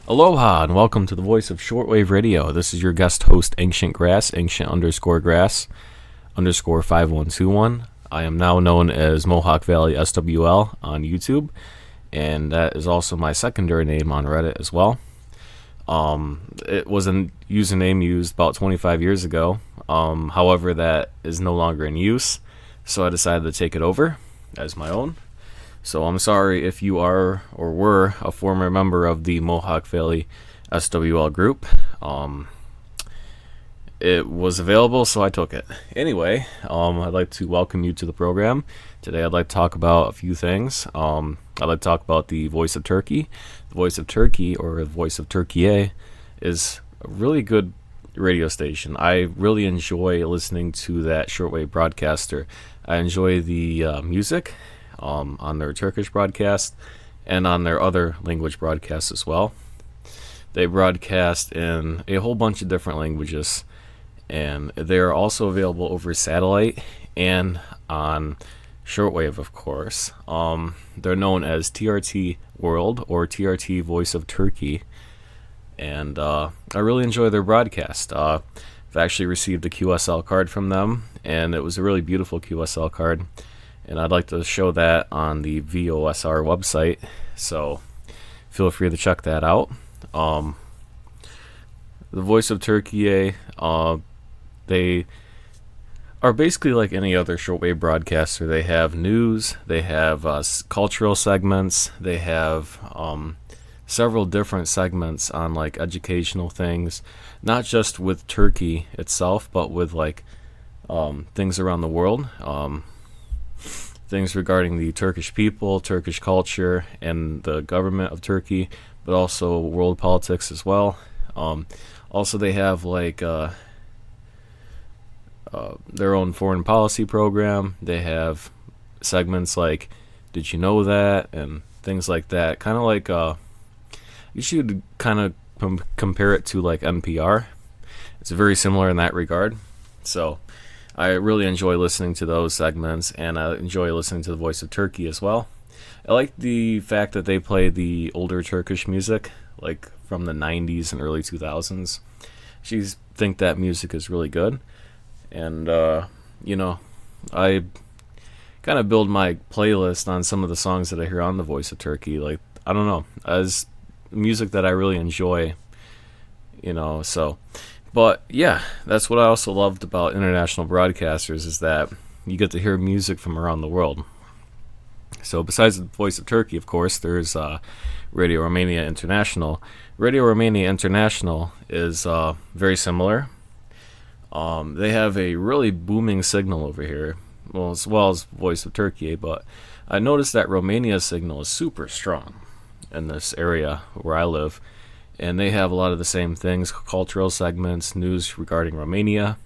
Aloha and welcome to the Voice of Shortwave Radio. This is your guest host, Ancient Grass, Ancient_Grass_5121. I am now known as Mohawk Valley SWL on YouTube, and that is also my secondary name on Reddit as well. It was a username used about 25 years ago. However, that is no longer in use, so I decided to take it over as my own. So I'm sorry if you are or were a former member of the Mohawk Valley SWL group. It was available, so I took it. Anyway, I'd like to welcome you to the program. Today I'd like to talk about a few things. I'd like to talk about the Voice of Turkey. The Voice of Turkey, or the Voice of Turkey, is a really good radio station. I really enjoy listening to that shortwave broadcaster. I enjoy the music on their Turkish broadcast and on their other language broadcasts as well. They broadcast in a whole bunch of different languages, and they're also available over satellite and on shortwave, of course. They're known as TRT World or TRT Voice of Turkey, and I really enjoy their broadcast. I've actually received a QSL card from them, and it was a really beautiful QSL card. And I'd like to show that on the VOSR website, so feel free to check that out. The Voice of Turkey, they are basically like any other shortwave broadcaster. They have news, they have cultural segments, they have several different segments on like educational things, not just with Turkey itself, but with like things around the world. Things regarding the Turkish people, Turkish culture, and the government of Turkey, but also world politics as well. Also, they have like their own foreign policy program. They have segments like "Did you know that?" and things like that. Kind of like you should kind of compare it to like NPR. It's very similar in that regard. So I really enjoy listening to those segments, and I enjoy listening to the Voice of Turkey as well. I like the fact that they play the older Turkish music, like from the 90s and early 2000s. I think that music is really good. And, I kind of build my playlist on some of the songs that I hear on the Voice of Turkey. Like, I don't know, as music that I really enjoy, so... But yeah, that's what I also loved about international broadcasters, is that you get to hear music from around the world. So besides the Voice of Turkey, of course, there's Radio Romania International. Radio Romania International is very similar. They have a really booming signal over here, as well as Voice of Turkey, but I noticed that Romania's signal is super strong in this area where I live. And they have a lot of the same things, cultural segments, news regarding Romania.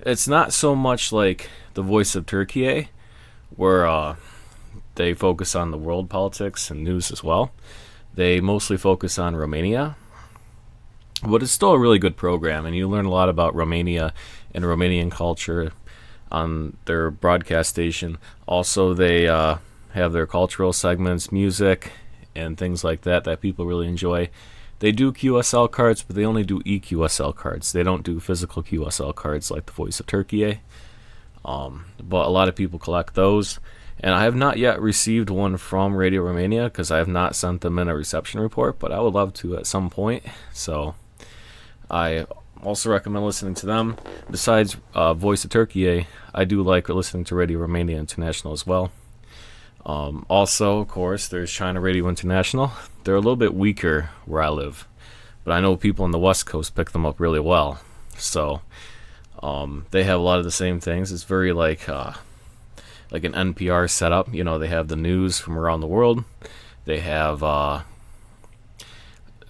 It's not so much like the Voice of Turkey, where they focus on the world politics and news as well. They mostly focus on Romania. But it's still a really good program, and you learn a lot about Romania and Romanian culture on their broadcast station. Also, they have their cultural segments, music, and things like that people really enjoy. They do QSL cards, but they only do EQSL cards. They don't do physical QSL cards like the Voice of Turkey. But a lot of people collect those. And I have not yet received one from Radio Romania because I have not sent them in a reception report, but I would love to at some point. So I also recommend listening to them. Besides Voice of Turkey, I do like listening to Radio Romania International as well. Also, of course, there's China Radio International. They're a little bit weaker where I live, but I know people on the West Coast pick them up really well. So they have a lot of the same things. It's very like an NPR setup. They have the news from around the world. They have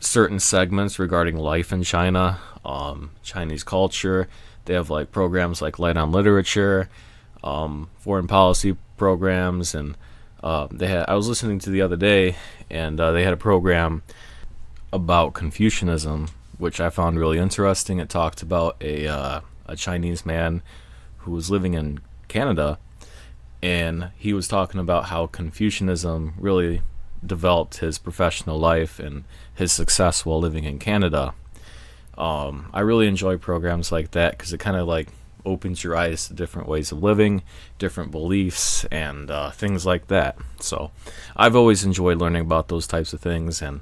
certain segments regarding life in China, Chinese culture. They have like programs like Light on Literature, foreign policy programs, and I was listening to the other day, and they had a program about Confucianism, which I found really interesting. It talked about a Chinese man who was living in Canada, and he was talking about how Confucianism really developed his professional life and his success while living in Canada. I really enjoy programs like that because it kind of like opens your eyes to different ways of living, different beliefs, and things like that. So I've always enjoyed learning about those types of things, and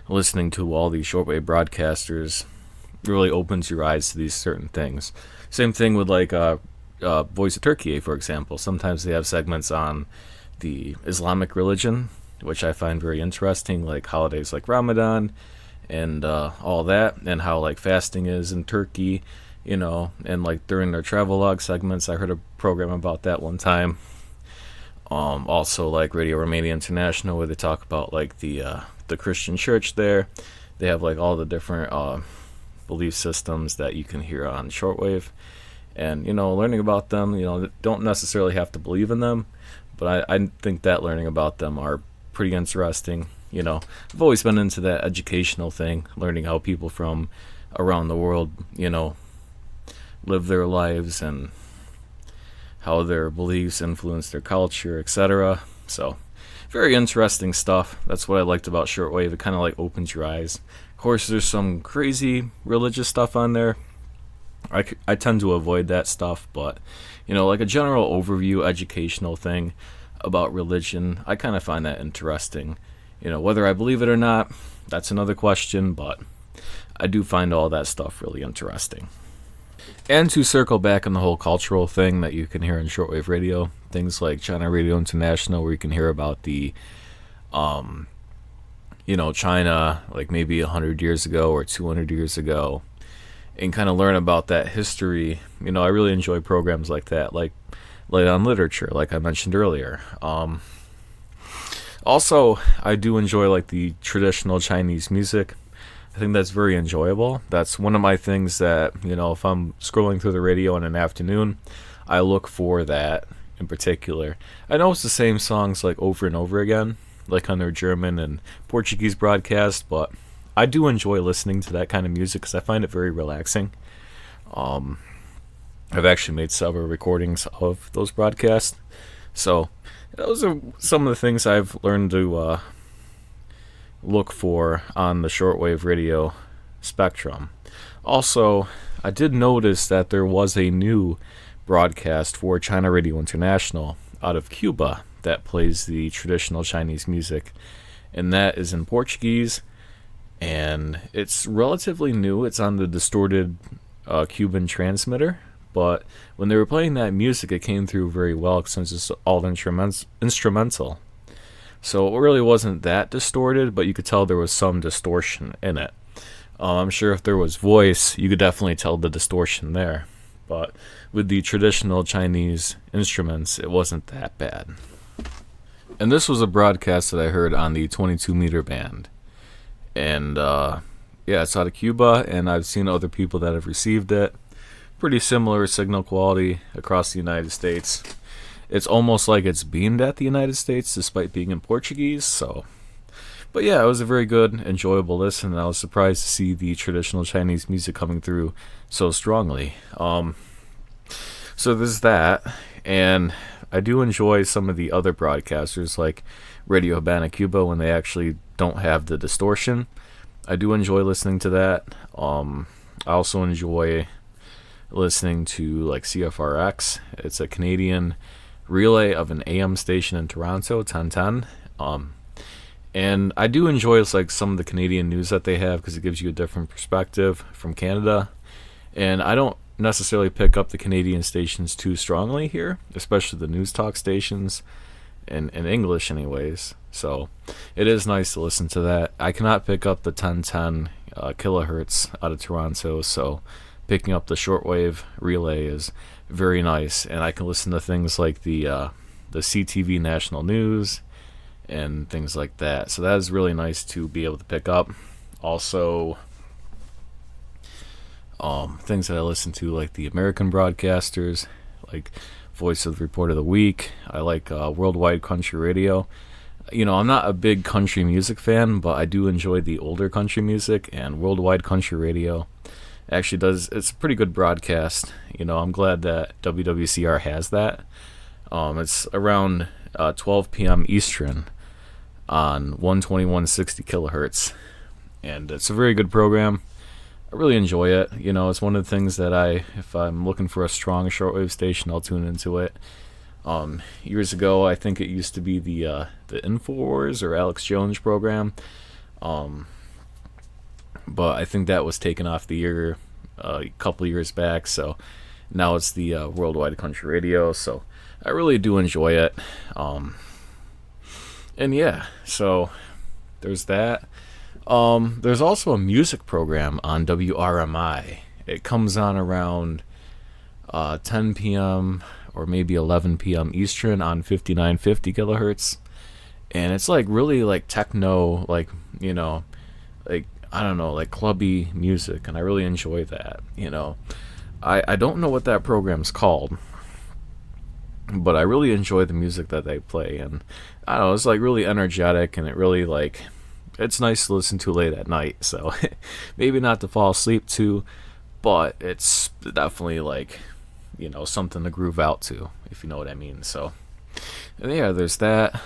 listening to all these shortwave broadcasters really opens your eyes to these certain things. Same thing with like Voice of Turkey, for example. Sometimes they have segments on the Islamic religion, which I find very interesting, like holidays like Ramadan and all that, and how like fasting is in Turkey, you know, and like during their travelogue segments, I heard a program about that one time. Also like Radio Romania International, where they talk about like the Christian church there. They have like all the different belief systems that you can hear on shortwave, and you know, learning about them, you know, don't necessarily have to believe in them, but I think that learning about them are pretty interesting. You know, I've always been into that educational thing, learning how people from around the world, you know, live their lives and how their beliefs influence their culture, etc. So, very interesting stuff. That's what I liked about shortwave. It kind of like opens your eyes. Of course, there's some crazy religious stuff on there. I tend to avoid that stuff, but you know, like a general overview educational thing about religion, I kind of find that interesting. You know, whether I believe it or not, that's another question, but I do find all that stuff really interesting. And to circle back on the whole cultural thing that you can hear in shortwave radio, things like China Radio International, where you can hear about the, you know, China, like maybe 100 years ago or 200 years ago, and kind of learn about that history. You know, I really enjoy programs like that, like on literature, like I mentioned earlier. Also, I do enjoy like the traditional Chinese music. I think that's very enjoyable. That's one of my things that, you know, if I'm scrolling through the radio in an afternoon, I look for that in particular. I know it's the same songs like over and over again, like on their German and Portuguese broadcast, but I do enjoy listening to that kind of music because I find it very relaxing. I've actually made several recordings of those broadcasts. So those are some of the things I've learned to look for on the shortwave radio spectrum. Also, I did notice that there was a new broadcast for China Radio International out of Cuba that plays the traditional Chinese music, and that is in Portuguese, and it's relatively new. It's on the distorted Cuban transmitter, but when they were playing that music, it came through very well since it's all instrumental. So it really wasn't that distorted, but you could tell there was some distortion in it. I'm sure if there was voice, you could definitely tell the distortion there. But with the traditional Chinese instruments, it wasn't that bad. And this was a broadcast that I heard on the 22-meter band. And yeah, it's out of Cuba, and I've seen other people that have received it. Pretty similar signal quality across the United States. It's almost like it's beamed at the United States despite being in Portuguese, so. But yeah, it was a very good, enjoyable listen, and I was surprised to see the traditional Chinese music coming through so strongly. So there's that, and I do enjoy some of the other broadcasters like Radio Habana Cuba when they actually don't have the distortion. I do enjoy listening to that. I also enjoy listening to like CFRX. It's a Canadian relay of an AM station in Toronto, 1010. And I do enjoy like some of the Canadian news that they have because it gives you a different perspective from Canada. And I don't necessarily pick up the Canadian stations too strongly here, especially the news talk stations in English anyways. So it is nice to listen to that. I cannot pick up the 1010 kilohertz out of Toronto, so picking up the shortwave relay is very nice, and I can listen to things like the CTV National News and things like that. So that is really nice to be able to pick up. Also, things that I listen to like the American broadcasters, like Voice of the Report of the Week. I like Worldwide Country Radio. You know, I'm not a big country music fan, but I do enjoy the older country music, and Worldwide Country Radio actually it's a pretty good broadcast. You know, I'm glad that WWCR has that. It's around 12 p.m. Eastern on 12160 kilohertz, and it's a very good program. I really enjoy it. It's one of the things that if I'm looking for a strong shortwave station, I'll tune into it. Years ago, I think it used to be the InfoWars or Alex Jones program, but I think that was taken off the air a couple years back. So now it's the Worldwide Country Radio. So I really do enjoy it. And yeah, so there's that. There's also a music program on WRMI. It comes on around 10 p.m. or maybe 11 p.m. Eastern on 5950 kilohertz. And it's like really like techno, like, like, I don't know, like clubby music. And I really enjoy that, I don't know what that program's called, but I really enjoy the music that they play. And I don't know, it's like really energetic, and it really like, it's nice to listen to late at night. So maybe not to fall asleep to, but it's definitely like, something to groove out to, if you know what I mean. So and yeah, there's that.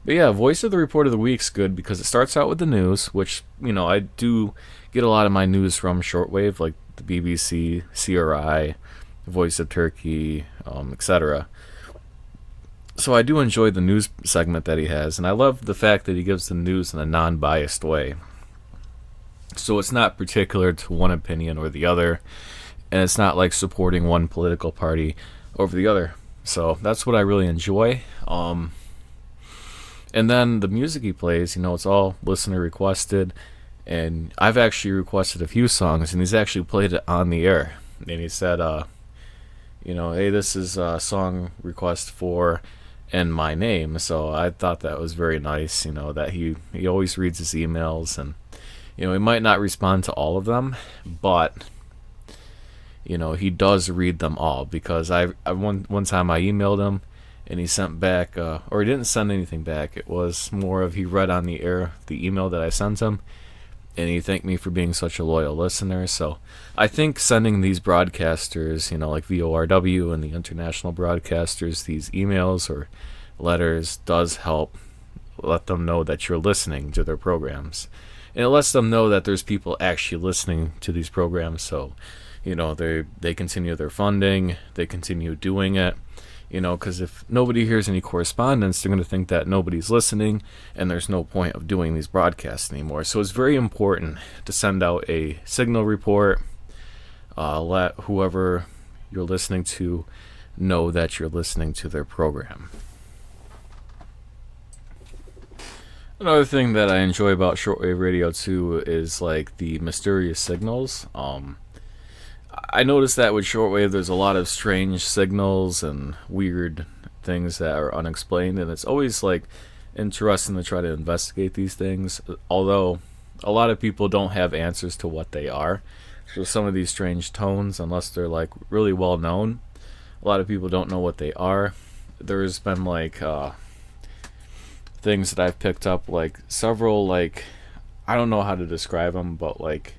But yeah, Voice of the Report of the Week's good because it starts out with the news, which, I do get a lot of my news from shortwave, like the BBC, CRI, Voice of Turkey, etc. So I do enjoy the news segment that he has, and I love the fact that he gives the news in a non-biased way. So it's not particular to one opinion or the other, and it's not like supporting one political party over the other. So that's what I really enjoy. And then the music he plays, it's all listener requested, and I've actually requested a few songs, and he's actually played it on the air. And he said, hey, this is a song request for and my name. So I thought that was very nice, that he always reads his emails, and he might not respond to all of them, but he does read them all, because I one time I emailed him, and he sent back, or he didn't send anything back. It was more of he read on the air the email that I sent him, and he thanked me for being such a loyal listener. So I think sending these broadcasters, like VORW and the international broadcasters, these emails or letters does help let them know that you're listening to their programs. And it lets them know that there's people actually listening to these programs. So, they continue their funding, they continue doing it. Because if nobody hears any correspondence, they're going to think that nobody's listening, and there's no point of doing these broadcasts anymore. So it's very important to send out a signal report, let whoever you're listening to know that you're listening to their program. Another thing that I enjoy about shortwave radio too is like the mysterious signals. I noticed that with shortwave, there's a lot of strange signals and weird things that are unexplained, and it's always like interesting to try to investigate these things, although a lot of people don't have answers to what they are. So some of these strange tones, unless they're like really well known, a lot of people don't know what they are. There's been like things that I've picked up, like several, like, I don't know how to describe them, but like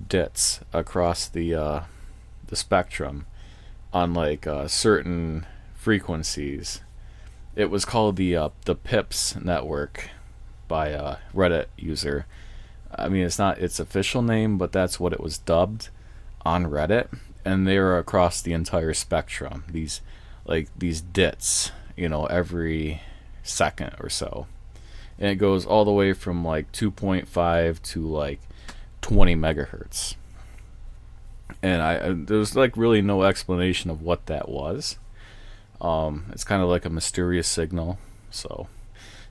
dits across the spectrum on like certain frequencies. It was called the Pips network by a Reddit user. I mean, it's not its official name, but that's what it was dubbed on Reddit, and they were across the entire spectrum. These dits, every second or so, and it goes all the way from like 2.5 to like 20 megahertz. And there was like really no explanation of what that was. It's kind of like a mysterious signal. So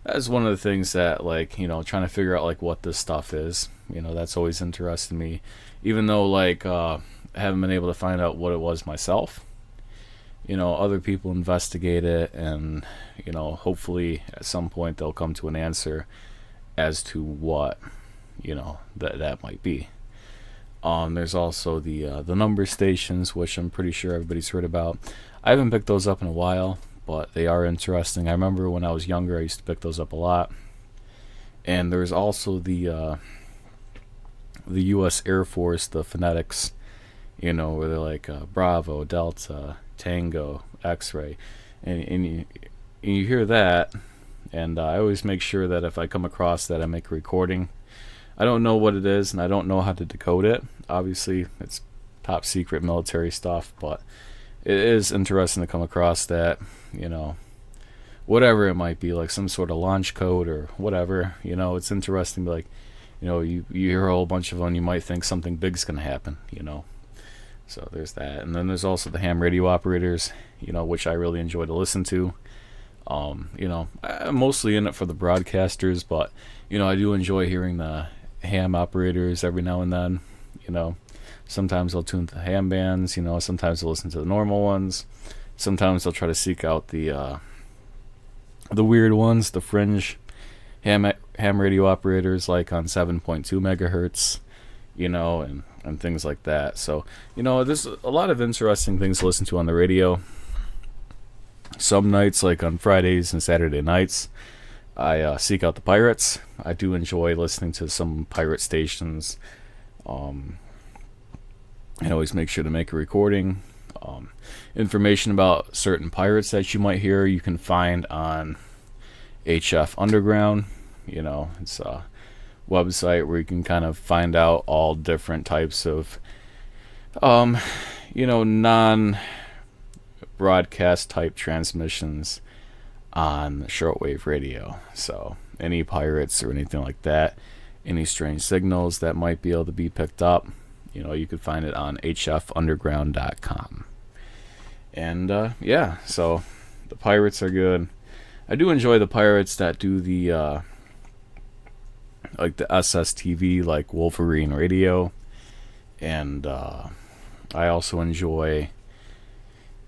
that's one of the things that, like, trying to figure out like what this stuff is. That's always interested me, even though like I haven't been able to find out what it was myself. Other people investigate it, and hopefully at some point they'll come to an answer as to what that might be. There's also the number stations, which I'm pretty sure everybody's heard about. I haven't picked those up in a while, but they are interesting. I remember when I was younger, I used to pick those up a lot. And there's also the U.S. Air Force, the phonetics, where they're like Bravo, Delta, Tango, X-ray, and you hear that, and I always make sure that if I come across that, I make a recording. I don't know what it is, and I don't know how to decode it. Obviously, it's top secret military stuff, but it is interesting to come across that, whatever it might be, like some sort of launch code or whatever. It's interesting, like, you hear a whole bunch of them, you might think something big's going to happen, So there's that. And then there's also the ham radio operators, which I really enjoy to listen to. I'm mostly in it for the broadcasters, but, I do enjoy hearing the ham operators every now and then. Sometimes I'll tune to the ham bands, sometimes I'll listen to the normal ones. Sometimes I'll try to seek out the weird ones, the fringe ham radio operators, like on 7.2 megahertz, and things like that. So, there's a lot of interesting things to listen to on the radio. Some nights, like on Fridays and Saturday nights, I seek out the pirates. I do enjoy listening to some pirate stations. I always make sure to make a recording. Information about certain pirates that you might hear, you can find on HF Underground. It's a website where you can kind of find out all different types of, non-broadcast type transmissions on shortwave radio. So any pirates or anything like that, any strange signals that might be able to be picked up, you could find it on hfunderground.com. And so the pirates are good. I do enjoy the pirates that do the like the SSTV, like Wolverine Radio, and I also enjoy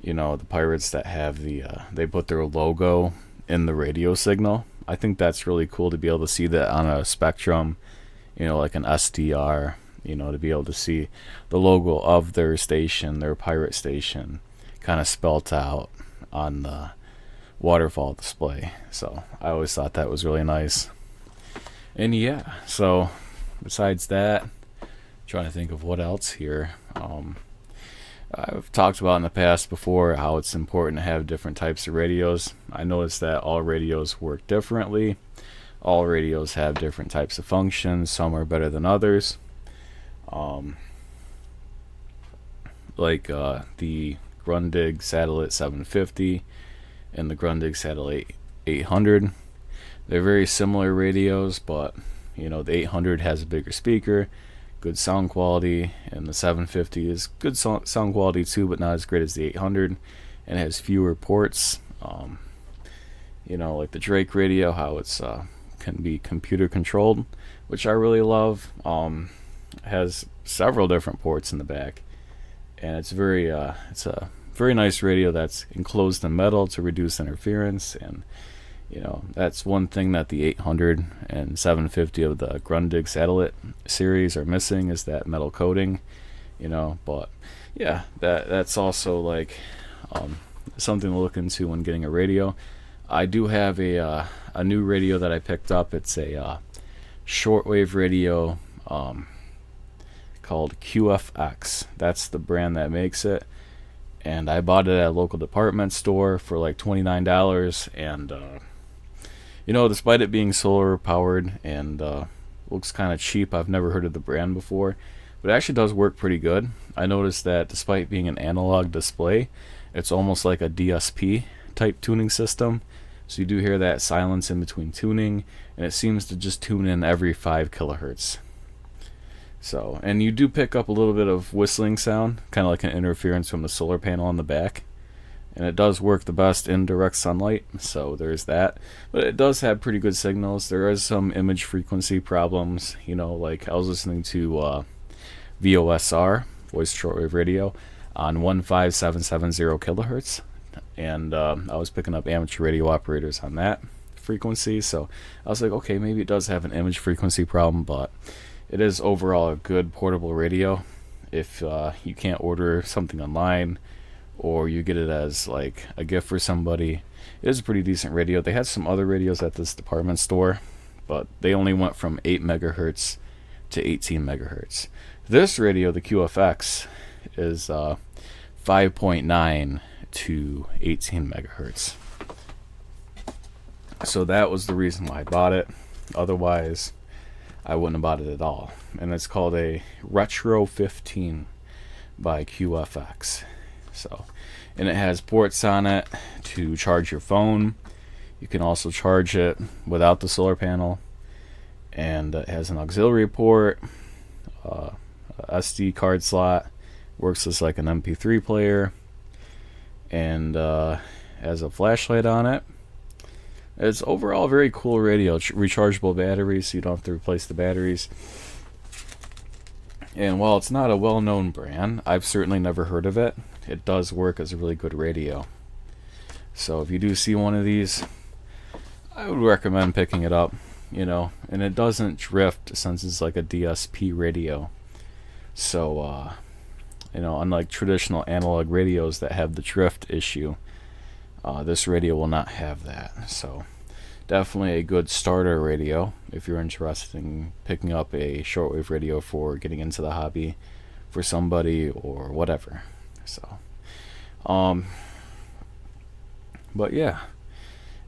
the pirates that have they put their logo in the radio signal. I think that's really cool to be able to see that on a spectrum, like an SDR, to be able to see the logo of their station, their pirate station, kind of spelt out on the waterfall display. So I always thought that was really nice. And so besides that, trying to think of what else here. I've talked about in the past before how it's important to have different types of radios. I noticed that all radios work differently. All radios have different types of functions. Some are better than others. Like the Grundig Satellite 750 and the Grundig Satellite 800. They're very similar radios, but the 800 has a bigger speaker, good sound quality, and the 750 is good sound quality too, but not as great as the 800, and has fewer ports. Like the Drake radio, how it's can be computer controlled, which I really love. It has several different ports in the back, and it's a very nice radio that's enclosed in metal to reduce interference. And that's one thing that the 800 and 750 of the Grundig Satellite series are missing, is that metal coating. But that's also like something to look into when getting a radio. I do have a new radio that I picked up. It's a shortwave radio called QFX. That's the brand that makes it, and I bought it at a local department store for like $29. And despite it being solar powered and looks kind of cheap, I've never heard of the brand before, but it actually does work pretty good. I noticed that despite being an analog display, it's almost like a DSP type tuning system. So you do hear that silence in between tuning, and it seems to just tune in every 5 kilohertz. So, and you do pick up a little bit of whistling sound, kind of like an interference from the solar panel on the back. And it does work the best in direct sunlight, so there's that. But it does have pretty good signals. There is some image frequency problems. Like I was listening to VOSR, Voice of Shortwave Radio, on 15770 kilohertz. And I was picking up amateur radio operators on that frequency. So I was like, okay, maybe it does have an image frequency problem, but it is overall a good portable radio. If you can't order something online, or you get it as like a gift for somebody, it is a pretty decent radio. They had some other radios at this department store, but they only went from 8 megahertz to 18 megahertz. This radio, the QFX, is 5.9 to 18 megahertz. So that was the reason why I bought it. Otherwise, I wouldn't have bought it at all. And it's called a Retro 15 by QFX. So, and it has ports on it to charge your phone. You can also charge it without the solar panel. And it has an auxiliary port, SD card slot, works as like an MP3 player, and has a flashlight on it. It's overall a very cool radio. Rechargeable batteries, so you don't have to replace the batteries. And while it's not a well-known brand, I've certainly never heard of it. It does work as a really good radio. So if you do see one of these, I would recommend picking it up, and it doesn't drift since it's like a DSP radio. So, unlike traditional analog radios that have the drift issue, this radio will not have that. So definitely a good starter radio if you're interested in picking up a shortwave radio for getting into the hobby for somebody or whatever. So, but yeah,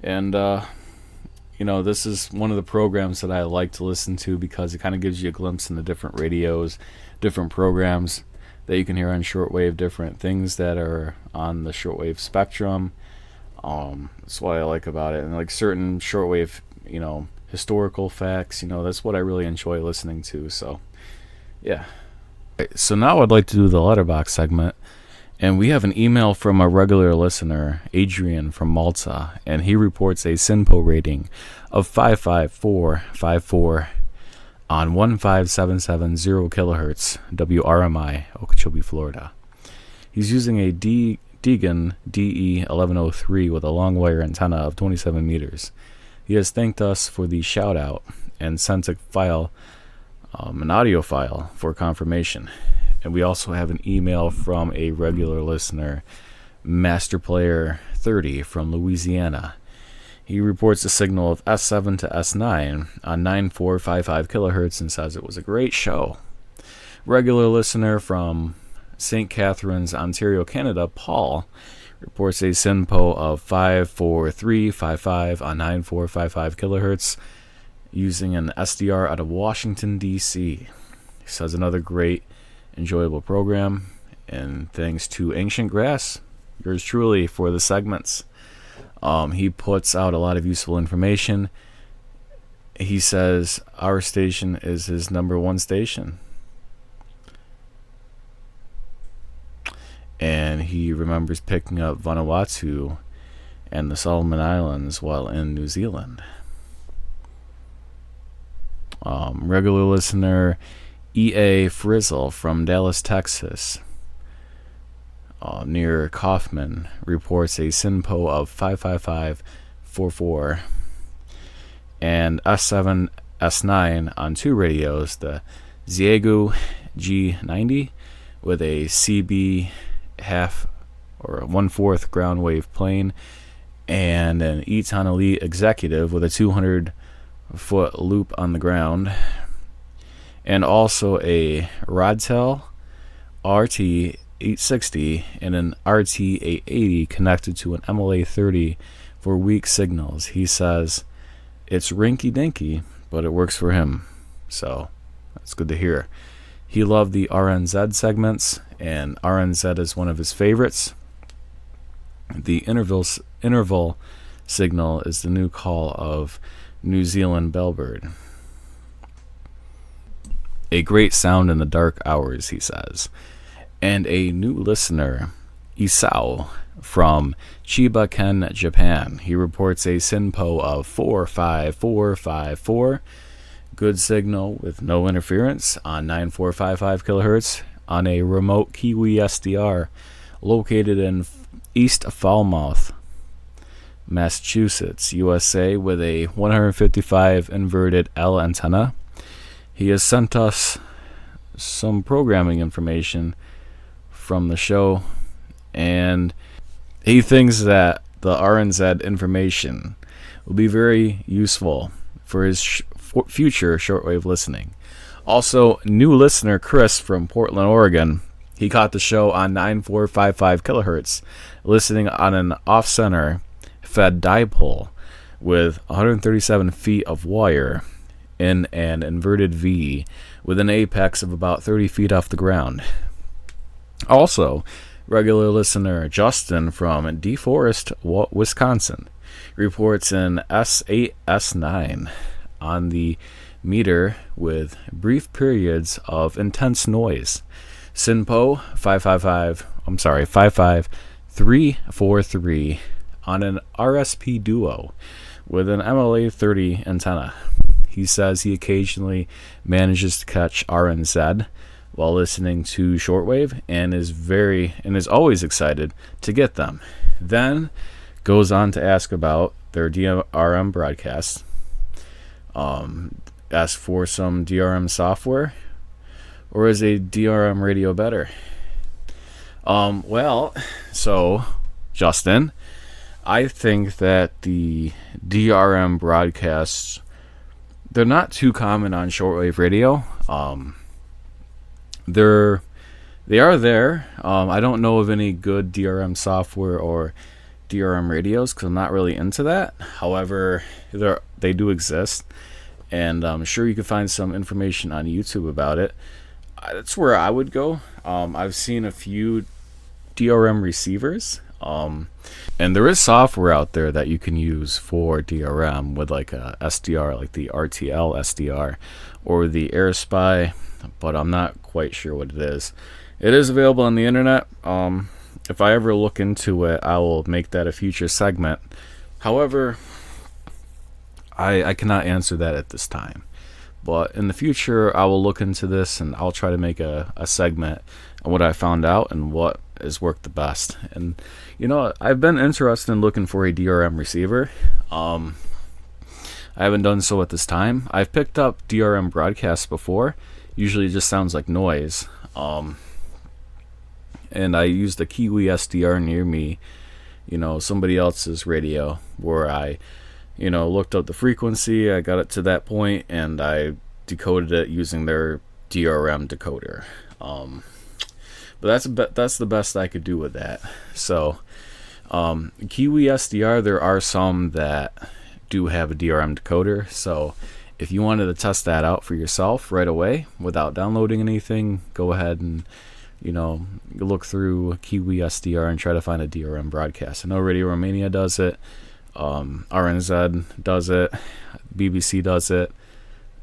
and this is one of the programs that I like to listen to because it kind of gives you a glimpse into different radios, different programs that you can hear on shortwave, different things that are on the shortwave spectrum. That's what I like about it. And like certain shortwave, historical facts, that's what I really enjoy listening to. So, yeah. Right, so now I'd like to do the letterbox segment. And we have an email from a regular listener, Adrian from Malta, and he reports a SINPO rating of 55454 on 15770 kilohertz WRMI, Okeechobee, Florida. He's using a Deegan DE1103 with a long wire antenna of 27 meters. He has thanked us for the shout out and sent a file, an audio file for confirmation. And we also have an email from a regular listener, Master Player 30 from Louisiana. He reports a signal of S7 to S9 on 9455 kilohertz and says it was a great show. Regular listener from St. Catharines, Ontario, Canada, Paul, reports a SINPO of 54355 on 9455 kilohertz using an SDR out of Washington, D.C. He says another great, enjoyable program, and thanks to Ancient Grass, yours truly, for the segments. He puts out a lot of useful information. He says our station is his number one station. And he remembers picking up Vanuatu and the Solomon Islands while in New Zealand. Regular listener E.A. Frizzle from Dallas, Texas, near Kaufman, reports a SINPO of 55544 and S7, S9 on two radios, the Xiegu G90 with a CB half or 1/4 ground wave plane, and an Eton Elite Executive with a 200-foot loop on the ground, and also a Rodtel RT860 and an RT880 connected to an MLA30 for weak signals. He says it's rinky-dinky, but it works for him, so that's good to hear. He loved the RNZ segments, and RNZ is one of his favorites. The interval signal is the new call of New Zealand Bellbird. A great sound in the dark hours, he says. And a new listener, Isao, from Chiba-ken, Japan. He reports a SINPO of 45454. Good signal with no interference on 9455 kilohertz on a remote Kiwi SDR located in East Falmouth, Massachusetts, USA, with a 155 inverted L antenna. He has sent us some programming information from the show, and he thinks that the RNZ information will be very useful for his future shortwave listening. Also, new listener Chris from Portland, Oregon, he caught the show on 9455 kilohertz, listening on an off-center fed dipole with 137 feet of wire in an inverted V with an apex of about 30 feet off the ground. Also, regular listener Justin from DeForest, Wisconsin, reports an S8, S9 on the meter with brief periods of intense noise. SINPO 55343 on an RSP Duo with an MLA 30 antenna. He says he occasionally manages to catch RNZ while listening to shortwave and is always excited to get them. Then goes on to ask about their DRM broadcasts. Ask for some DRM software, or is a DRM radio better? So Justin, I think that the DRM broadcasts, they're not too common on shortwave radio. They are there. I don't know of any good DRM software or DRM radios because I'm not really into that. However, they do exist, and I'm sure you can find some information on YouTube about it. That's where I would go. I've seen a few DRM receivers, and there is software out there that you can use for DRM with like a SDR, like the RTL SDR or the AirSpy, but I'm not quite sure what it is. It is available on the internet. If I ever look into it, I will make that a future segment. However, I cannot answer that at this time. But in the future, I will look into this and I'll try to make a segment on what I found out and what has worked the best. And, I've been interested in looking for a DRM receiver. I haven't done so at this time. I've picked up DRM broadcasts before. Usually it just sounds like noise. And I used a Kiwi SDR near me, somebody else's radio, where I looked up the frequency. I got it to that point, and I decoded it using their DRM decoder. But that's the best I could do with that. So, Kiwi SDR, there are some that do have a DRM decoder. So, if you wanted to test that out for yourself right away without downloading anything, go ahead and look through Kiwi SDR and try to find a DRM broadcast. I know Radio Romania does it. RNZ does it, BBC does it,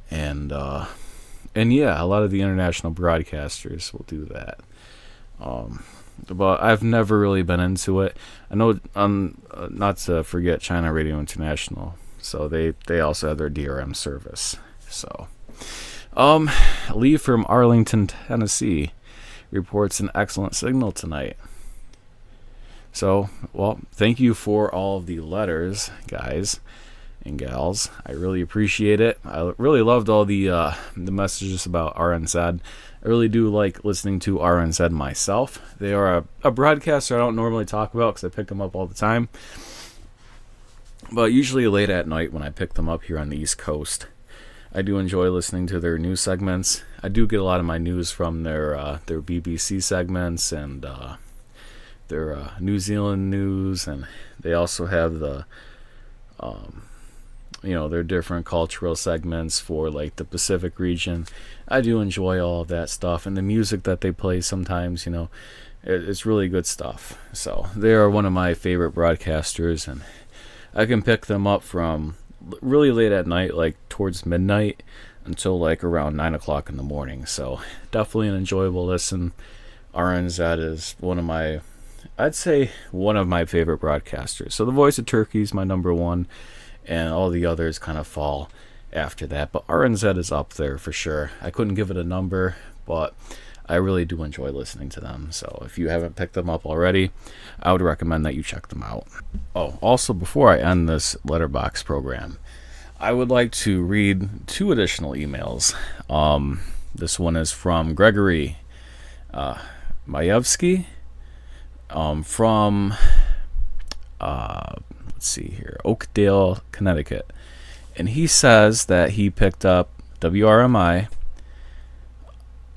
and yeah, a lot of the international broadcasters will do that. But I've never really been into it. I know, not to forget China Radio International, so they also have their DRM service. So, Lee from Arlington, Tennessee, reports an excellent signal tonight. So, thank you for all of the letters, guys and gals. I really appreciate it. I really loved all the messages about RNZ. I really do like listening to RNZ myself. They are a broadcaster I don't normally talk about because I pick them up all the time. But usually late at night when I pick them up here on the East Coast, I do enjoy listening to their news segments. I do get a lot of my news from their BBC segments and their New Zealand news, and they also have the their different cultural segments for like the Pacific region. I do enjoy all of that stuff, and the music that they play sometimes, it's really good stuff. So they are one of my favorite broadcasters, and I can pick them up from really late at night, like towards midnight, until like around 9 o'clock in the morning. So definitely an enjoyable listen. RNZ is I'd say one of my favorite broadcasters. So the Voice of Turkey is my number one, and all the others kind of fall after that. But RNZ is up there for sure. I couldn't give it a number, but I really do enjoy listening to them. So if you haven't picked them up already, I would recommend that you check them out. Oh, also before I end this letterbox program, I would like to read 2 additional emails. This one is from Gregory Majewski. From let's see here, Oakdale, Connecticut, and he says that he picked up WRMI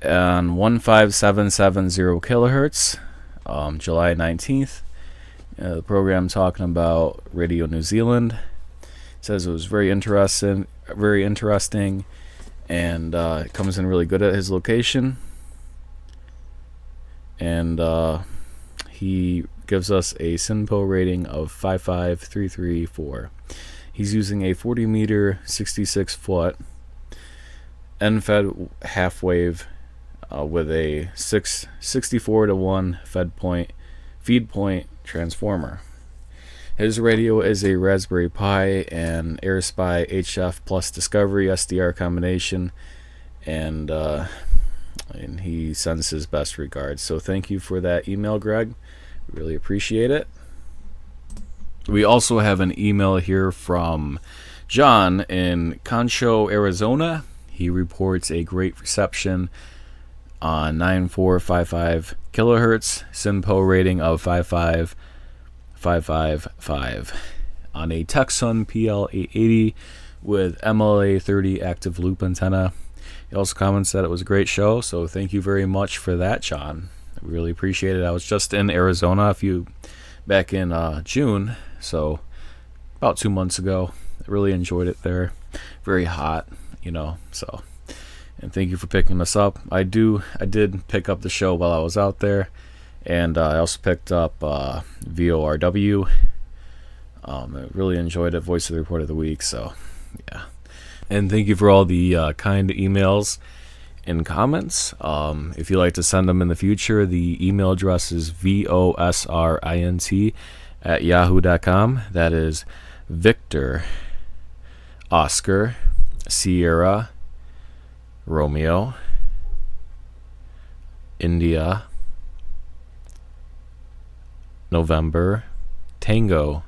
on 15770 kilohertz, July 19th. The program talking about Radio New Zealand. Says it was very interesting, and it comes in really good at his location. And he gives us a SINPO rating of 55334. He's using a 40 meter, 66 foot end-fed half wave with a 64 to 1 feed point transformer. His radio is a Raspberry Pi and AirSpy HF plus Discovery SDR combination, and he sends his best regards. So thank you for that email, Greg. We really appreciate it. We also have an email here from John in Concho, Arizona. He reports a great reception on 9455 kilohertz, SINPO rating of 55555 on a Texan PL880 with MLA 30 active loop antenna. He also comments that it was a great show, so thank you very much for that, John. I really appreciate it. I was just in Arizona back in June, so about 2 months ago. I really enjoyed it there. Very hot, so. And thank you for picking us up. I did pick up the show while I was out there, and I also picked up VORW. I really enjoyed it. Voice of the Report of the Week, so yeah. And thank you for all the kind emails and comments. If you'd like to send them in the future, the email address is VOSRINT@yahoo.com. That is Victor, Oscar, Sierra, Romeo, India, November, Tango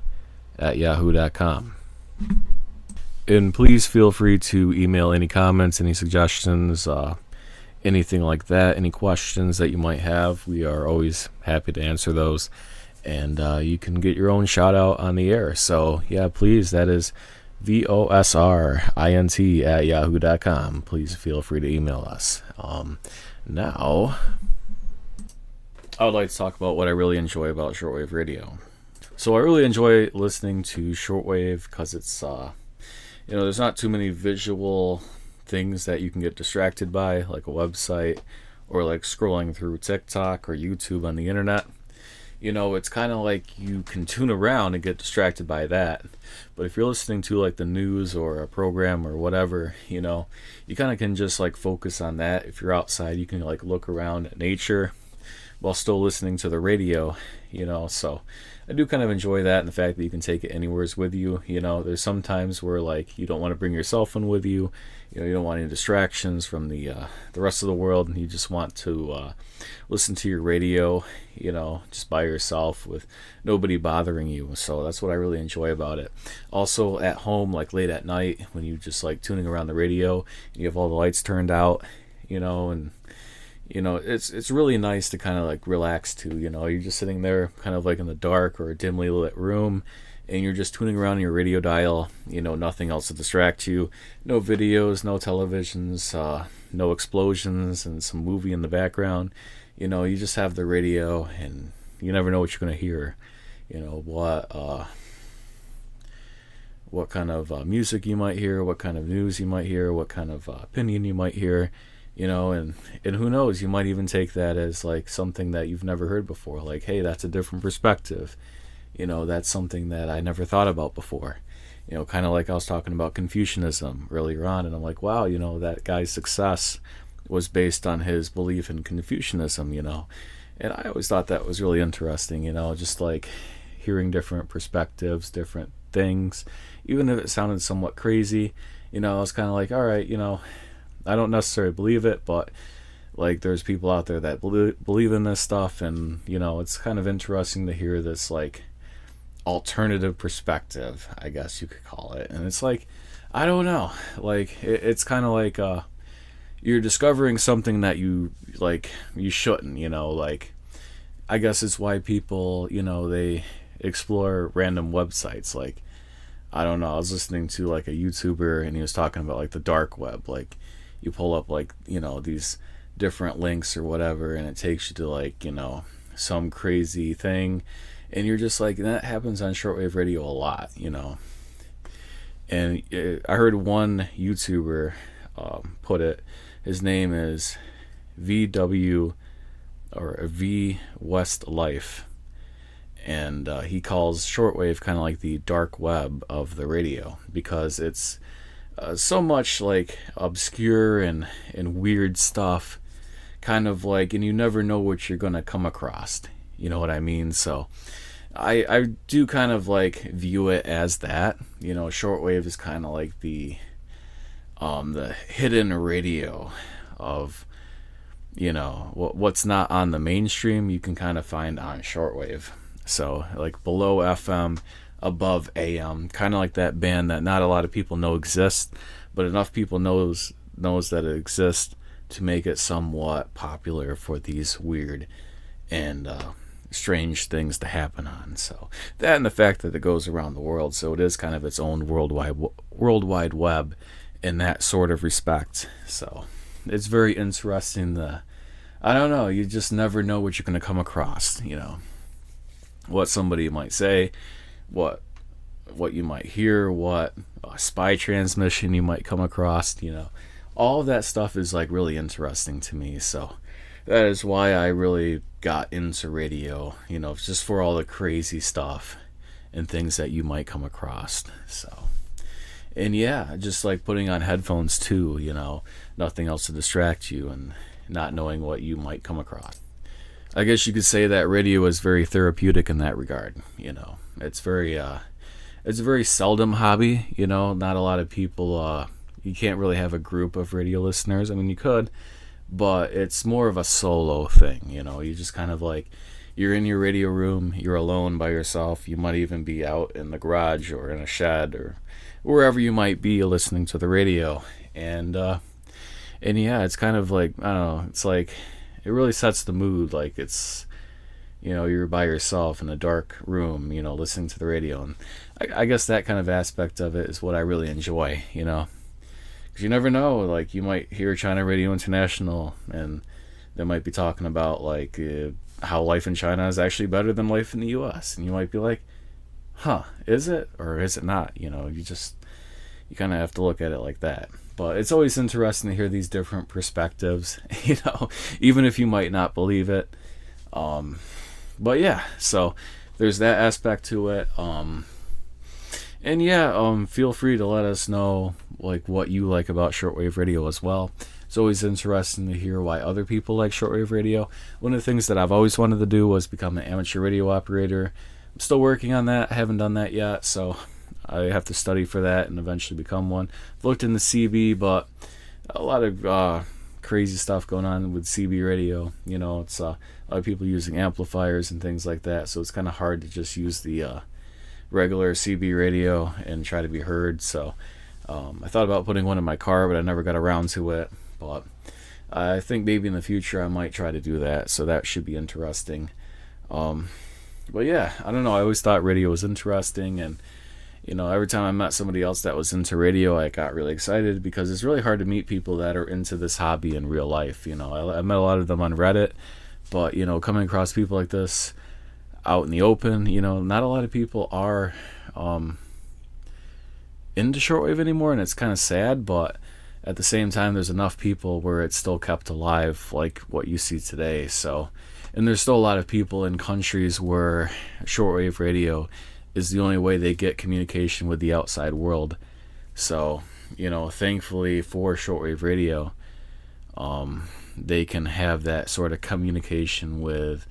@yahoo.com. And please feel free to email any comments, any suggestions, anything like that, any questions that you might have. We are always happy to answer those. And you can get your own shout out on the air. So, yeah, please, that is VOSRINT@yahoo.com. Please feel free to email us. Now, I would like to talk about what I really enjoy about shortwave radio. So I really enjoy listening to shortwave because it's, there's not too many visual things that you can get distracted by, like a website or like scrolling through TikTok or YouTube on the internet. It's kind of like you can tune around and get distracted by that. But if you're listening to like the news or a program or whatever, you kind of can just like focus on that. If you're outside, you can like look around at nature while still listening to the radio, so I do kind of enjoy that, and the fact that you can take it anywheres with you. There's some times where like you don't want to bring your cell phone with you. You don't want any distractions from the rest of the world, and you just want to listen to your radio, just by yourself with nobody bothering you. So that's what I really enjoy about it. Also at home, like late at night, when you just like tuning around the radio, you have all the lights turned out, and it's really nice to kind of like relax too. You're just sitting there kind of like in the dark or a dimly lit room, and you're just tuning around your radio dial, nothing else to distract you. No videos, no televisions, no explosions, and some movie in the background. You just have the radio, and you never know what you're going to hear. What kind of music you might hear, what kind of news you might hear, what kind of opinion you might hear. And who knows, you might even take that as like something that you've never heard before. Like, hey, that's a different perspective. That's something that I never thought about before. Kind of like I was talking about Confucianism earlier on, and I'm like, wow, that guy's success was based on his belief in Confucianism, And I always thought that was really interesting, just like hearing different perspectives, different things. Even if it sounded somewhat crazy, I was kind of like, all right, I don't necessarily believe it, but like there's people out there that believe in this stuff, and it's kind of interesting to hear this like alternative perspective, I guess you could call it. And it's like, I don't know, like it's kind of like you're discovering something that you shouldn't, like I guess it's why people, they explore random websites. Like, I don't know, I was listening to like a YouTuber, and he was talking about like the dark web. Like, you pull up like, these different links or whatever, and it takes you to like, some crazy thing, and you're just like, that happens on shortwave radio a lot, And I heard one YouTuber put it. His name is VW or V West Life, and he calls shortwave kind of like the dark web of the radio, because it's so much like obscure and weird stuff, kind of like, and you never know what you're gonna come across. You know what I mean? So I do kind of like view it as that. You know, shortwave is kind of like the hidden radio of, you know, what's not on the mainstream, you can kind of find on shortwave. So like below FM, above AM, kind of like that band that not a lot of people know exists, but enough people knows that it exists to make it somewhat popular for these weird and strange things to happen on. So that, and the fact that it goes around the world, so it is kind of its own worldwide web in that sort of respect. So it's very interesting. I don't know, you just never know what you're going to come across, you know, what somebody might say, what you might hear, what spy transmission you might come across, you know. All of that stuff is like really interesting to me. So that is why I really got into radio, you know, just for all the crazy stuff and things that you might come across. So, and yeah, just like putting on headphones too, you know, nothing else to distract you and not knowing what you might come across. I guess you could say that radio is very therapeutic in that regard. You know, it's a very seldom hobby. You know, not a lot of people. You can't really have a group of radio listeners. I mean, you could, but it's more of a solo thing. You know, you just kind of like, you're in your radio room, you're alone by yourself. You might even be out in the garage or in a shed or wherever you might be listening to the radio, and yeah, it's kind of like, I don't know, it's like, it really sets the mood. Like, it's, you know, you're by yourself in a dark room, you know, listening to the radio. And I guess that kind of aspect of it is what I really enjoy, you know. Because you never know, like, you might hear China Radio International and they might be talking about, like, how life in China is actually better than life in the U.S. And you might be like, huh, is it? Or is it not? You know, you kind of have to look at it like that. But it's always interesting to hear these different perspectives, you know, even if you might not believe it. But yeah, so there's that aspect to it. And yeah, feel free to let us know like what you like about shortwave radio as well. It's always interesting to hear why other people like shortwave radio. One of the things that I've always wanted to do was become an amateur radio operator. I'm still working on that. I haven't done that yet, so I have to study for that and eventually become one. I've looked into CB, but a lot of crazy stuff going on with CB radio. You know, it's a lot of people using amplifiers and things like that, so it's kind of hard to just use the regular CB radio and try to be heard. So I thought about putting one in my car, but I never got around to it. But I think maybe in the future I might try to do that, so that should be interesting. But yeah, I don't know, I always thought radio was interesting, and you know, every time I met somebody else that was into radio, I got really excited, because it's really hard to meet people that are into this hobby in real life. You know, I met a lot of them on Reddit, but, you know, coming across people like this out in the open, you know, not a lot of people are into shortwave anymore, and it's kind of sad, but at the same time, there's enough people where it's still kept alive, like what you see today. So, and there's still a lot of people in countries where shortwave radio is the only way they get communication with the outside world. So, you know, thankfully for shortwave radio, they can have that sort of communication with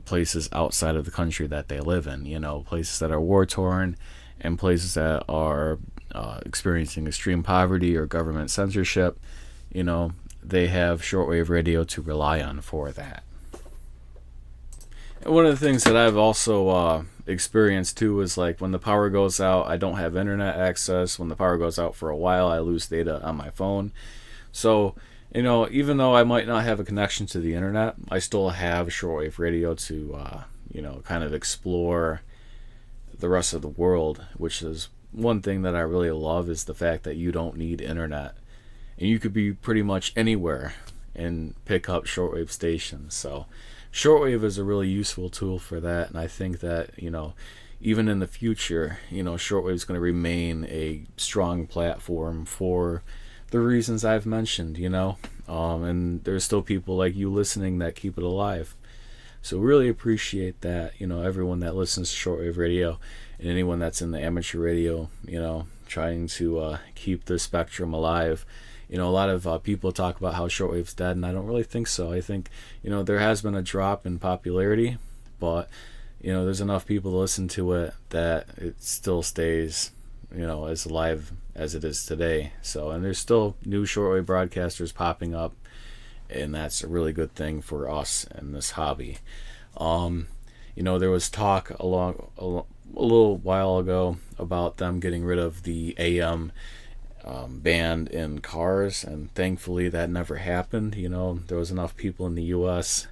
places outside of the country that they live in, you know, places that are war-torn and places that are experiencing extreme poverty or government censorship. You know, they have shortwave radio to rely on for that. And one of the things that I've also experienced too is, like, when the power goes out, I don't have internet access. When the power goes out for a while, I lose data on my phone. So, you know, even though I might not have a connection to the internet, I still have shortwave radio to, you know, kind of explore the rest of the world, which is one thing that I really love, is the fact that you don't need internet. And you could be pretty much anywhere and pick up shortwave stations. So shortwave is a really useful tool for that, and I think that, you know, even in the future, shortwave is going to remain a strong platform for the reasons I've mentioned, and there's still people like you listening that keep it alive. So really appreciate that, everyone that listens to shortwave radio and anyone that's in the amateur radio, trying to keep the spectrum alive. A lot of people talk about how shortwave's dead, and I don't really think so. I think, there has been a drop in popularity, but, there's enough people to listen to it that it still stays, as alive as it is today. So, and there's still new shortwave broadcasters popping up, and that's a really good thing for us in this hobby. There was talk a little while ago about them getting rid of the AM band in cars, and thankfully that never happened. There was enough people in the US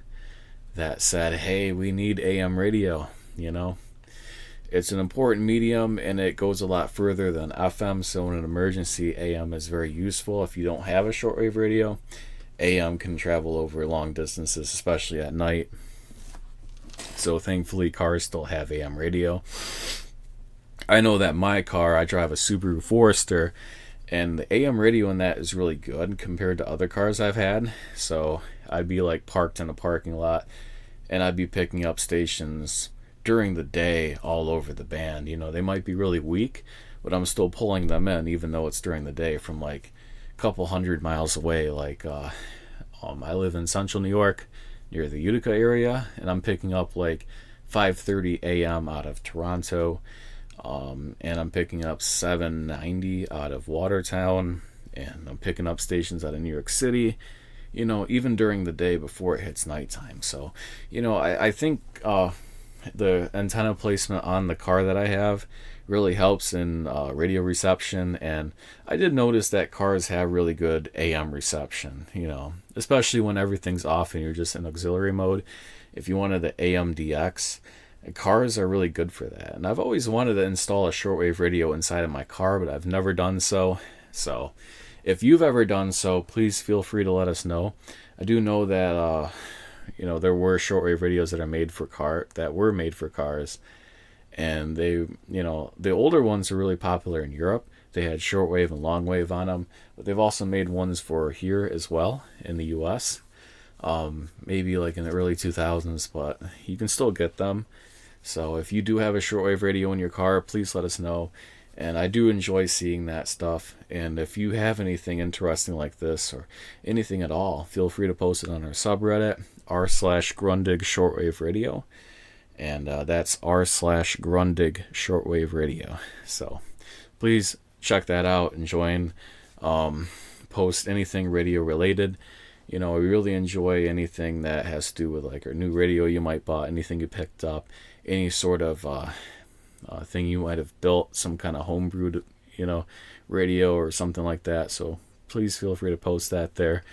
that said, hey, we need AM radio. It's an important medium, and it goes a lot further than FM, so in an emergency, AM is very useful. If you don't have a shortwave radio, AM can travel over long distances, especially at night. So thankfully cars still have AM radio. I know that my car, I drive a Subaru Forester, and the AM radio in that is really good compared to other cars I've had. So I'd be like parked in a parking lot, and I'd be picking up stations during the day all over the band. They might be really weak, but I'm still pulling them in even though it's during the day from like a couple hundred miles away. Like I live in central New York near the Utica area, and I'm picking up like 5:30 a.m. out of Toronto, and I'm picking up 790 out of Watertown, and I'm picking up stations out of New York City, even during the day before it hits nighttime. So, I think the antenna placement on the car that I have really helps in radio reception, and I did notice that cars have really good AM reception, especially when everything's off and you're just in auxiliary mode. If you wanted the AM DX, cars are really good for that. And I've always wanted to install a shortwave radio inside of my car, but I've never done so. So if you've ever done so, please feel free to let us know. I do know that there were shortwave radios that were made for cars, and they, the older ones are really popular in Europe. They had shortwave and longwave on them, but they've also made ones for here as well in the US. Maybe like in the early 2000s, but you can still get them. So if you do have a shortwave radio in your car, please let us know. And I do enjoy seeing that stuff. And if you have anything interesting like this or anything at all, feel free to post it on our subreddit, r/Grundig Shortwave Radio. And that's r/Grundig Shortwave Radio. So please check that out and join. Post anything radio related. We really enjoy anything that has to do with like our new radio you might buy, anything you picked up, any sort of thing you might have built, some kind of homebrewed, radio or something like that. So please feel free to post that there.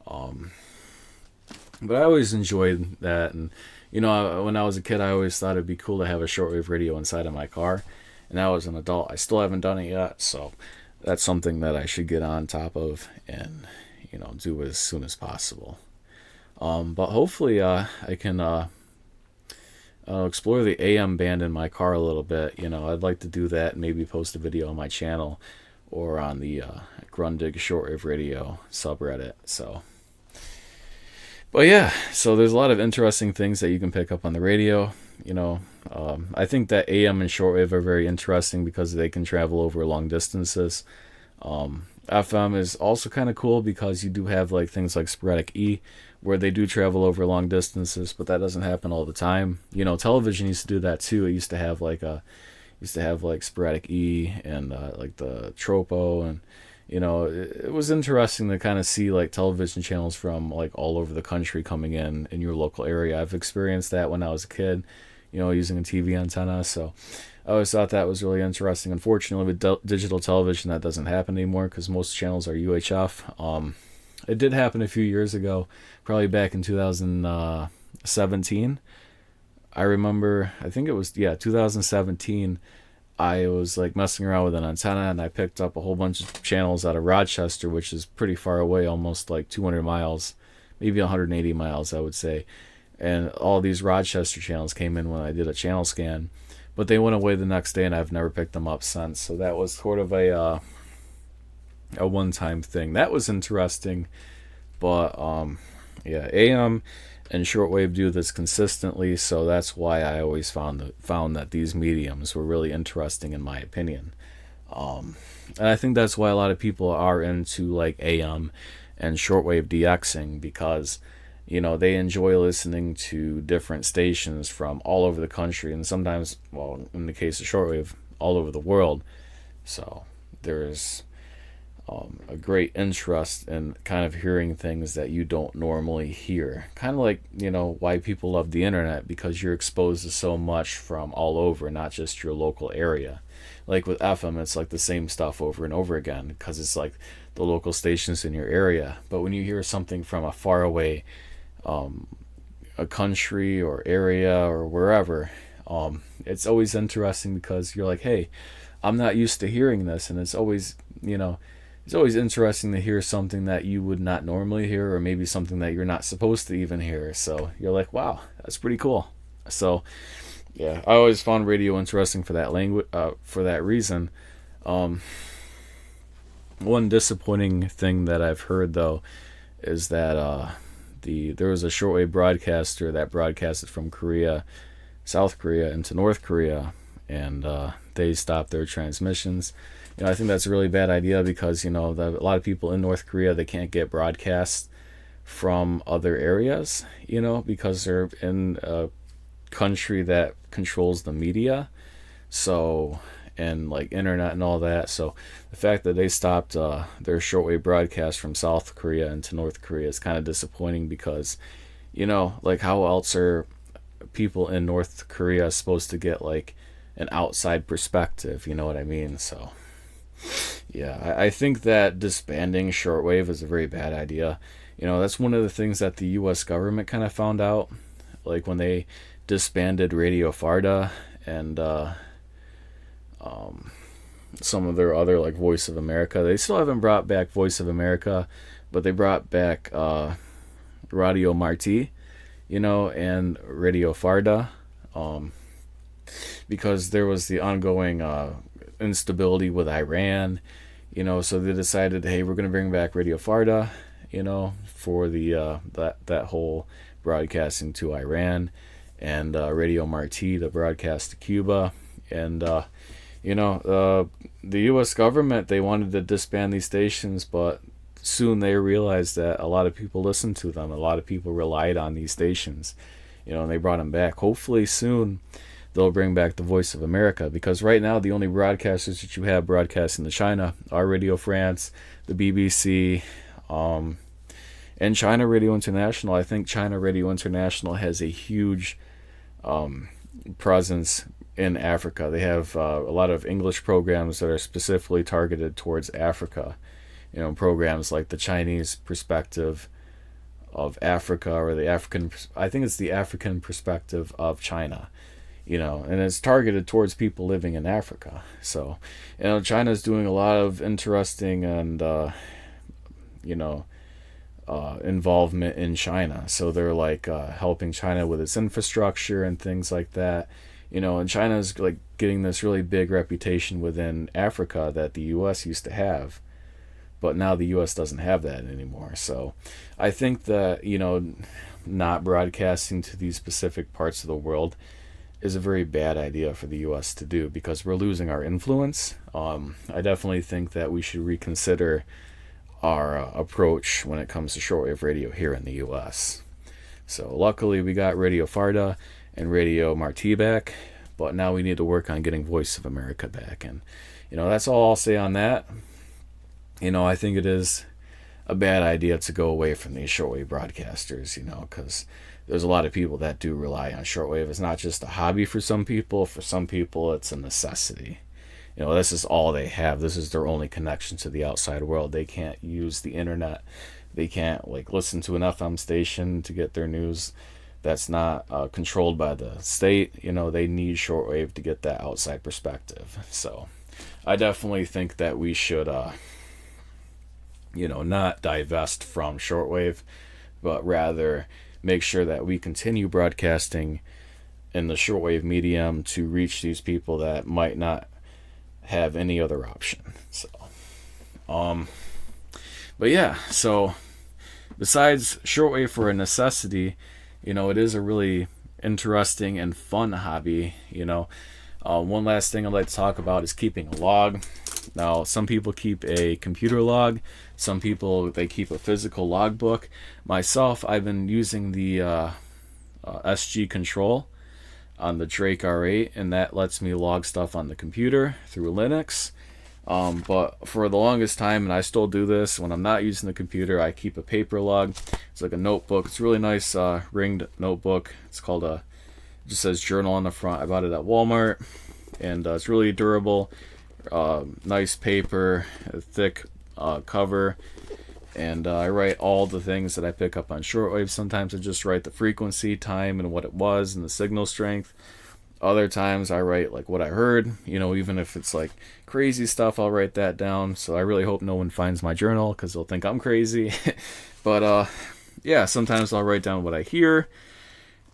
But I always enjoyed that, and when I was a kid, I always thought it'd be cool to have a shortwave radio inside of my car. And now as an adult, I still haven't done it yet, so that's something that I should get on top of and do as soon as possible. But hopefully I can explore the AM band in my car a little bit. I'd like to do that and maybe post a video on my channel or on the Grundig Shortwave Radio subreddit. But yeah, so there's a lot of interesting things that you can pick up on the radio. I think that AM and shortwave are very interesting because they can travel over long distances. FM is also kind of cool because you do have like things like sporadic E where they do travel over long distances, but that doesn't happen all the time. Television used to do that too. It used to have like sporadic E and like the tropo, and it was interesting to kind of see like television channels from like all over the country coming in your local area. I've experienced that when I was a kid, using a TV antenna. So I always thought that was really interesting. Unfortunately, with digital television, that doesn't happen anymore because most channels are UHF. It did happen a few years ago, probably back in 2017. I remember, I think it was, 2017. I was like messing around with an antenna, and I picked up a whole bunch of channels out of Rochester, which is pretty far away, almost like 200 miles, maybe 180 miles, I would say. And all these Rochester channels came in when I did a channel scan. but they went away the next day, and I've never picked them up since. So that was sort of a one-time thing. That was interesting, but yeah, AM and shortwave do this consistently, so that's why I always found that these mediums were really interesting in my opinion. And I think that's why a lot of people are into like AM and shortwave DXing, because they enjoy listening to different stations from all over the country, and sometimes, well, in the case of shortwave, all over the world. So there's a great interest in kind of hearing things that you don't normally hear. Kind of like, why people love the internet, because you're exposed to so much from all over, not just your local area. Like with FM, it's like the same stuff over and over again, because it's like the local stations in your area. But when you hear something from a faraway a country or area or wherever, it's always interesting, because you're like, hey, I'm not used to hearing this, and it's always interesting to hear something that you would not normally hear, or maybe something that you're not supposed to even hear. So you're like, wow, that's pretty cool. So yeah, I always found radio interesting for that language, for that reason. One disappointing thing that I've heard though is that there was a shortwave broadcaster that broadcasted from South Korea into North Korea, and they stopped their transmissions. I think that's a really bad idea, because a lot of people in North Korea, they can't get broadcasts from other areas, because they're in a country that controls the media, so, and like internet and all that. So the fact that they stopped their shortwave broadcast from South Korea into North Korea is kind of disappointing, because like, how else are people in North Korea supposed to get like an outside perspective, you know what I mean? So yeah, I think that disbanding shortwave is a very bad idea. That's one of the things that the U.S. government kind of found out, like when they disbanded Radio Farda and some of their other, like Voice of America. They still haven't brought back Voice of America, but they brought back Radio Marti, and Radio Farda, because there was the ongoing instability with Iran, so they decided, hey, we're going to bring back Radio Farda, for the that whole broadcasting to Iran, and Radio Marti to broadcast to Cuba. And the U.S. government, they wanted to disband these stations, but soon they realized that a lot of people listened to them, a lot of people relied on these stations, and they brought them back. Hopefully soon they'll bring back the Voice of America, because right now the only broadcasters that you have broadcasting to China are Radio France, the BBC, and China Radio International. I think China Radio International has a huge presence in Africa. They have a lot of English programs that are specifically targeted towards Africa. Programs like the Chinese perspective of Africa, or I think it's the African perspective of China. And it's targeted towards people living in Africa. So, China's doing a lot of interesting and, involvement in China. So they're like helping China with its infrastructure and things like that. And China's like getting this really big reputation within Africa that the U.S. used to have. But now the U.S. doesn't have that anymore. So I think that, not broadcasting to these specific parts of the world is a very bad idea for the U.S. to do, because we're losing our influence. I definitely think that we should reconsider our approach when it comes to shortwave radio here in the U.S. So luckily we got Radio Farda and Radio Marti back, but now we need to work on getting Voice of America back. And that's all I'll say on that. I think it is a bad idea to go away from these shortwave broadcasters, because there's a lot of people that do rely on shortwave. It's not just a hobby for some people. For some people, it's a necessity. This is all they have. This is their only connection to the outside world. They can't use the internet. They can't listen to an FM station to get their news. That's not controlled by the state. They need shortwave to get that outside perspective. So I definitely think that we should, not divest from shortwave, but rather make sure that we continue broadcasting in the shortwave medium to reach these people that might not have any other option. So, but yeah, so besides shortwave for a necessity, it is a really interesting and fun hobby. One last thing I'd like to talk about is keeping a log. Now, some people keep a computer log. Some people, they keep a physical logbook. Myself, I've been using the SG Control on the Drake R8, and that lets me log stuff on the computer through Linux. But for the longest time, and I still do this, when I'm not using the computer, I keep a paper log. It's like a notebook. It's a really nice ringed notebook. It's called it just says journal on the front. I bought it at Walmart, and it's really durable. Nice paper, a thick cover, and I write all the things that I pick up on shortwave. Sometimes I just write the frequency, time, and what it was, and the signal strength. Other times I write like what I heard, even if it's like crazy stuff, I'll write that down. So I really hope no one finds my journal because they'll think I'm crazy. But yeah, sometimes I'll write down what I hear,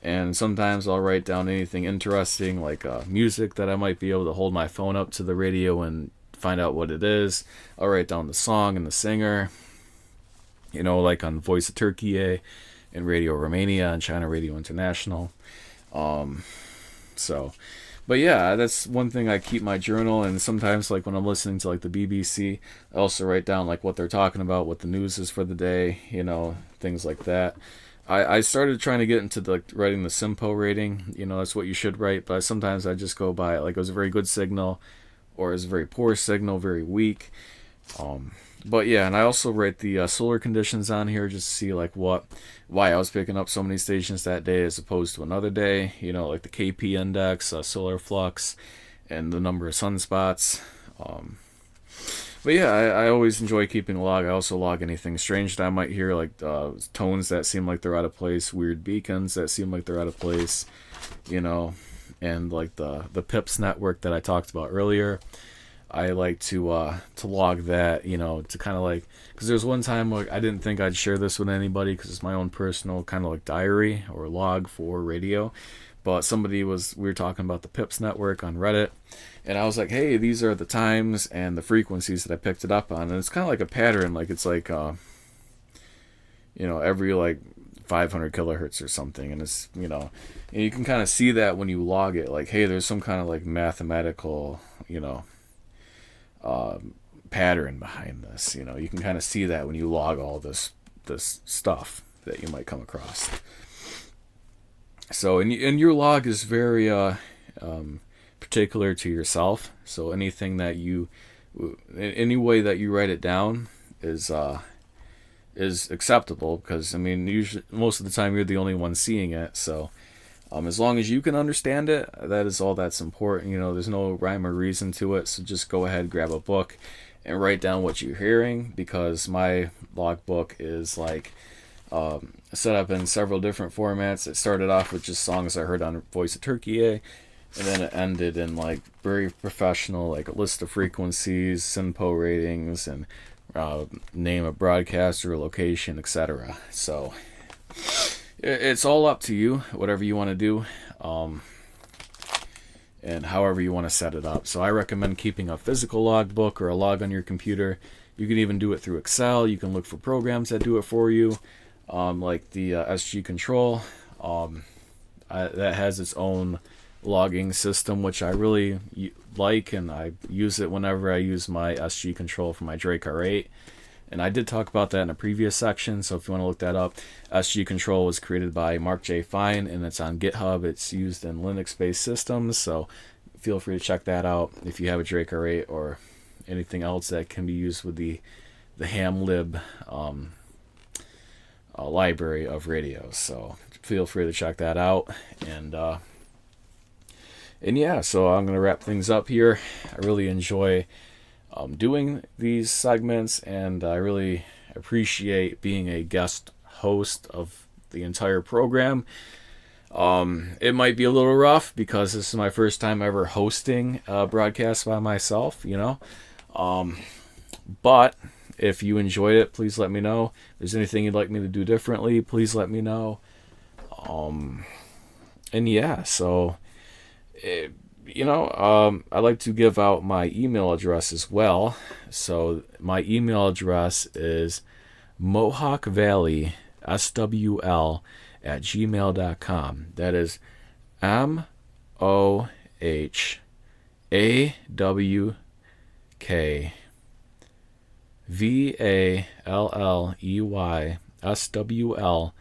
and sometimes I'll write down anything interesting like music that I might be able to hold my phone up to the radio and find out what it is. I'll write down the song and the singer, like on Voice of Turkey and Radio Romania and China Radio International. But yeah, that's one thing. I keep my journal, and sometimes like when I'm listening to like the BBC, I also write down like what they're talking about, what the news is for the day, things like that. I started trying to get into writing the SIMPO rating. That's what you should write, but sometimes I just go by like it was a very good signal, or it was a very poor signal, very weak. But yeah, and I also write the solar conditions on here just to see like why I was picking up so many stations that day as opposed to another day. Like the KP index, solar flux, and the number of sunspots. But yeah, I always enjoy keeping a log. I also log anything strange that I might hear, like tones that seem like they're out of place, weird beacons that seem like they're out of place, and like the PIPS network that I talked about earlier. I like to log that, to kind of like, because there's one time like I didn't think I'd share this with anybody because it's my own personal kind of like diary or log for radio. But we were talking about the PIPS network on Reddit, and I was like, hey, these are the times and the frequencies that I picked it up on. And it's kind of like a pattern, like it's like, every like 500 kilohertz or something. And it's, and you can kind of see that when you log it, like, hey, there's some kind of like mathematical, pattern behind this. You can kind of see that when you log all this stuff that you might come across. So, and your log is very particular to yourself. So anything that any way that you write it down is acceptable, because usually most of the time you're the only one seeing it. So as long as you can understand it, that is all that's important. There's no rhyme or reason to it. So just go ahead, grab a book, and write down what you're hearing, because my logbook is like set up in several different formats. It started off with just songs I heard on Voice of Turkey, and then it ended in like very professional, like a list of frequencies, SIMPO ratings, and name of broadcaster, location, etc. So it's all up to you, whatever you want to do, and however you want to set it up. So I recommend keeping a physical logbook or a log on your computer. You can even do it through Excel. You can look for programs that do it for you, like the SG Control. That has its own logging system, which I really like, and I use it whenever I use my SG Control for my Drake R8. And I did talk about that in a previous section, so if you want to look that up, SG Control was created by Mark J. Fine, and it's on GitHub. It's used in Linux-based systems, so feel free to check that out if you have a Drake R8 or anything else that can be used with the hamlib library of radios. So feel free to check that out. And yeah, so I'm going to wrap things up here. I really enjoy doing these segments, and I really appreciate being a guest host of the entire program. It might be a little rough because this is my first time ever hosting a broadcast by myself, but if you enjoyed it, please let me know. If there's anything you'd like me to do differently, please let me know. And yeah, so I'd like to give out my email address as well. So my email address is Mohawk Valley SWL at gmail.com. That is MOHAKVALLEYSWL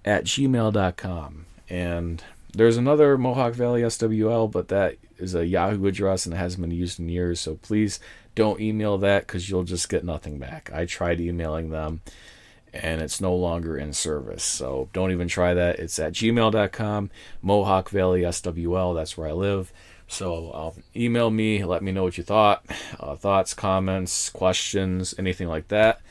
at gmail.com. And there's another Mohawk Valley SWL, but that is a Yahoo address and it hasn't been used in years. So please don't email that because you'll just get nothing back. I tried emailing them and it's no longer in service. So don't even try that. It's at gmail.com, Mohawk Valley SWL. That's where I live. So email me, let me know what you thought, thoughts, comments, questions, anything like that.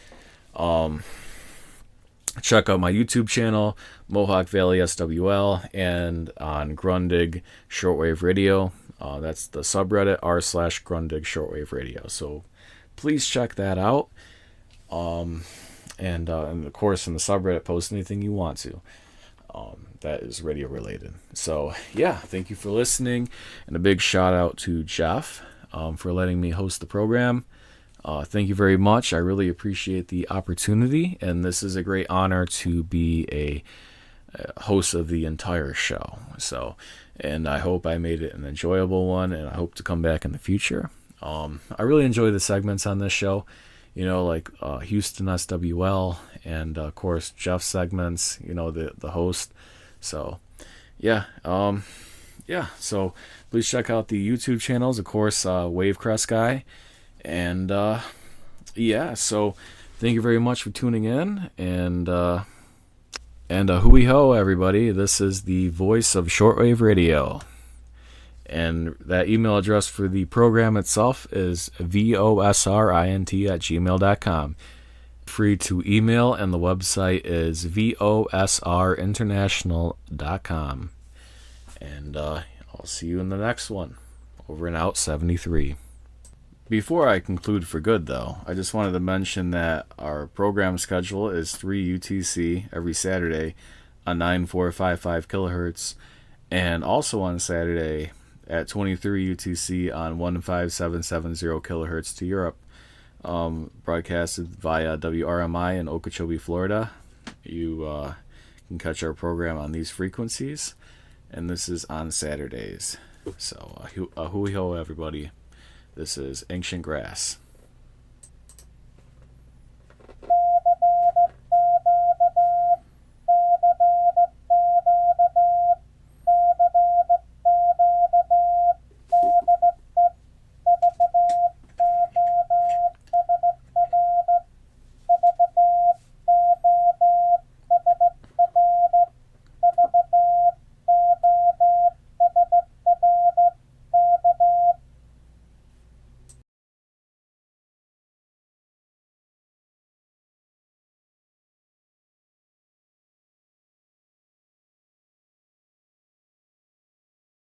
Check out my YouTube channel, Mohawk Valley SWL, and on Grundig Shortwave Radio. That's the subreddit r/Grundig Shortwave Radio. So please check that out. And of course, in the subreddit, post anything you want to. That is radio related. So yeah, thank you for listening, and a big shout out to Jeff for letting me host the program. Thank you very much. I really appreciate the opportunity, and this is a great honor to be a host of the entire show. So, and I hope I made it an enjoyable one, and I hope to come back in the future. I really enjoy the segments on this show, like Houston SWL, and of course Jeff's segments, the host. So, yeah. So please check out the YouTube channels, of course, Wavecrest Guy. And so thank you very much for tuning in, and hooey ho, everybody. This is the Voice of Shortwave Radio, and that email address for the program itself is VOSRINT@gmail.com. Free to email, and the website is VOSRInternational.com. And I'll see you in the next one. Over and out, 73. Before I conclude for good, though, I just wanted to mention that our program schedule is 3 UTC every Saturday on 9455 kilohertz, and also on Saturday at 23 UTC on 15770 kilohertz to Europe. Broadcasted via WRMI in Okeechobee, Florida. You can catch our program on these frequencies, and this is on Saturdays. So, hooey ho, everybody. This is Ancient Grass.